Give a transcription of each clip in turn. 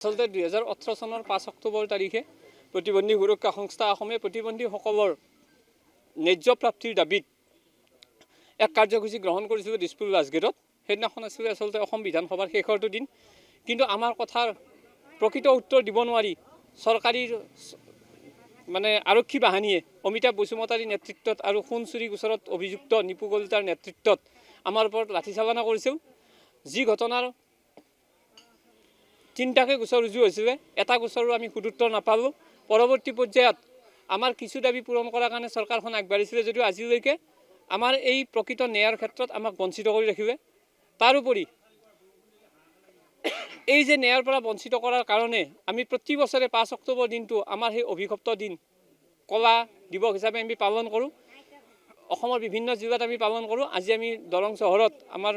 আচলতে 2018 চনৰ 5 অক্টোবৰ তাৰিখে প্ৰতিবন্ধী সুৰক্ষা সংস্থা অসমে প্ৰতিবন্ধীসকলৰ ন্যায্য প্ৰাপ্তিৰ দাবীত এক কাৰ্যসূচী গ্ৰহণ কৰিছিল দিছপুৰ ৰাজগেটত। সেইদিনাখন আছিল আচলতে অসম বিধানসভাৰ শেষৰটো দিন, কিন্তু আমাৰ কথাৰ প্ৰকৃত উত্তৰ দিব নোৱাৰি চৰকাৰী আৰক্ষী বাহিনীয়ে অমিতাভ বসুমতাৰীৰ নেতৃত্বত আৰু সোণ চুৰি গোচৰত অভিযুক্ত নিপু কলিতাৰ নেতৃত্বত আমাৰ ওপৰত লাঠিচালনা কৰিছিল। যি ঘটনাৰ 3টাকৈ গোচৰ ৰুজু হৈছিলে, এটা গোচৰো আমি সুদুত্তৰ নাপালোঁ। পৰৱৰ্তী পৰ্যায়ত আমাৰ কিছু দাবী পূৰণ কৰাৰ কাৰণে চৰকাৰখন আগবাঢ়িছিলে যদিও আজিলৈকে আমাৰ এই প্ৰকৃত ন্যায়ৰ ক্ষেত্ৰত আমাক বঞ্চিত কৰি ৰাখিলে। তাৰোপৰি এই যে ন্যায়ৰ পৰা বঞ্চিত কৰাৰ কাৰণে আমি প্ৰতি বছৰে 5 অক্টোবৰ দিনটো আমাৰ সেই অভিশপ্ত দিন কলা দিৱস হিচাপে আমি পালন কৰোঁ। অসমৰ বিভিন্ন জিলাত আমি পালন কৰোঁ। আজি আমি দৰং চহৰত আমাৰ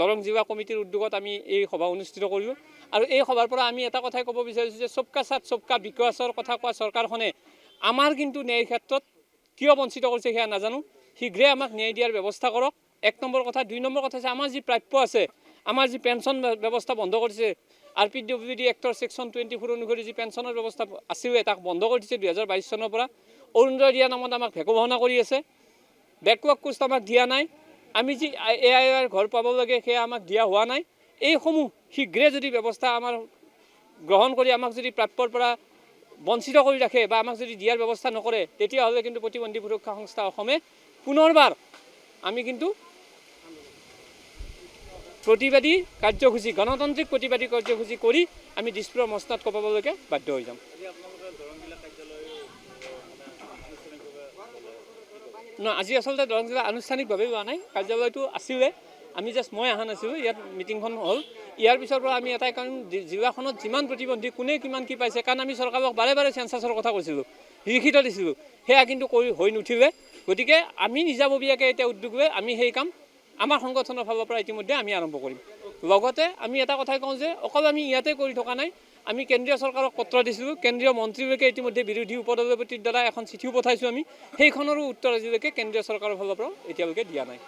দৰং জিলা কমিটিৰ উদ্যোগত আমি এই সভা অনুষ্ঠিত কৰিলোঁ। আৰু এই সভাৰ পৰা আমি এটা কথাই ক'ব বিচাৰিছোঁ যে সবকা সাথ সবকা বিকাশৰ কথা কোৱা চৰকাৰখনে আমাৰ কিন্তু ন্যায়ৰ ক্ষেত্ৰত কিয় বঞ্চিত কৰিছে সেয়া নাজানো। শীঘ্ৰে আমাক ন্যায় দিয়াৰ ব্যৱস্থা কৰক, 1 নম্বৰ কথা। 2 নম্বৰ কথা হৈছে আমাৰ যি প্ৰাপ্য আছে, আমাৰ যি পেঞ্চন ব্যৱস্থা বন্ধ কৰিছে, RPWD এক্টৰ ছেকশ্যন 24 অনুসৰি যি পেঞ্চনৰ ব্যৱস্থা আছিলে তাক বন্ধ কৰি দিছে 2022 চনৰ পৰা। অৰুণোদয় দিয়া নামত আমাক ভেকভাওনা কৰি আছে, বেকৱাৰ্ড কোষ্ট আমাক দিয়া নাই, আমি যি AIR ঘৰ পাব লাগে সেয়া আমাক দিয়া হোৱা নাই। এইসমূহ শীঘ্ৰে যদি ব্যৱস্থা আমাৰ গ্ৰহণ কৰি আমাক যদি প্ৰাপ্যৰ পৰা বঞ্চিত কৰি ৰাখে বা আমাক যদি দিয়াৰ ব্যৱস্থা নকৰে, তেতিয়াহ'লে কিন্তু প্ৰতিবন্ধী সুৰক্ষা সংস্থা অসমে পুনৰবাৰ আমি কিন্তু প্ৰতিবাদী কাৰ্যসূচী, গণতান্ত্ৰিক প্ৰতিবাদী কাৰ্যসূচী কৰি আমি দিছপুৰৰ মস্তাত কপাবলৈকে বাধ্য হৈ যাম। নহয়, আজি আচলতে দৰং জিলা আনুষ্ঠানিকভাৱে লোৱা নাই, কাৰ্যালয়টো আছিলে, আমি মই অহা নাছিলোঁ। ইয়াত মিটিংখন হ'ল। ইয়াৰ পিছৰ পৰা আমি এটাই কাৰণ জিলাখনত যিমান প্ৰতিবন্ধী কোনে কিমান কি পাইছে, কাৰণ আমি চৰকাৰক বাৰে বাৰে চেঞ্চাছৰ কথা কৈছিলোঁ, লিখিত দিছিলোঁ, সেয়া কিন্তু হৈ নুঠিলে। গতিকে আমি নিজাববীয়াকৈ এতিয়া উদ্যোগ লৈ আমি সেই কাম আমাৰ সংগঠনৰ ফালৰ পৰা ইতিমধ্যে আমি আৰম্ভ কৰিম। লগতে আমি এটা কথাই কওঁ যে অকল আমি ইয়াতে কৰি থকা নাই, আমি কেন্দ্ৰীয় চৰকাৰক পত্ৰ দিছিলোঁ, কেন্দ্ৰীয় মন্ত্ৰীলৈকে ইতিমধ্যে বিৰোধী উপদলপতিৰ দ্বাৰা এখন চিঠিও পঠাইছোঁ আমি। সেইখনৰো উত্তৰ আজিলৈকে কেন্দ্ৰীয় চৰকাৰৰ ফালৰ পৰা এতিয়ালৈকে দিয়া নাই।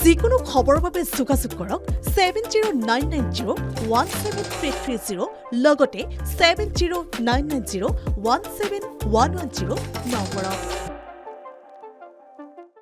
যিকোনো খবৰৰ বাবে যোগাযোগ কৰক 7099017330 লগতে 7099017110 নম্বৰত।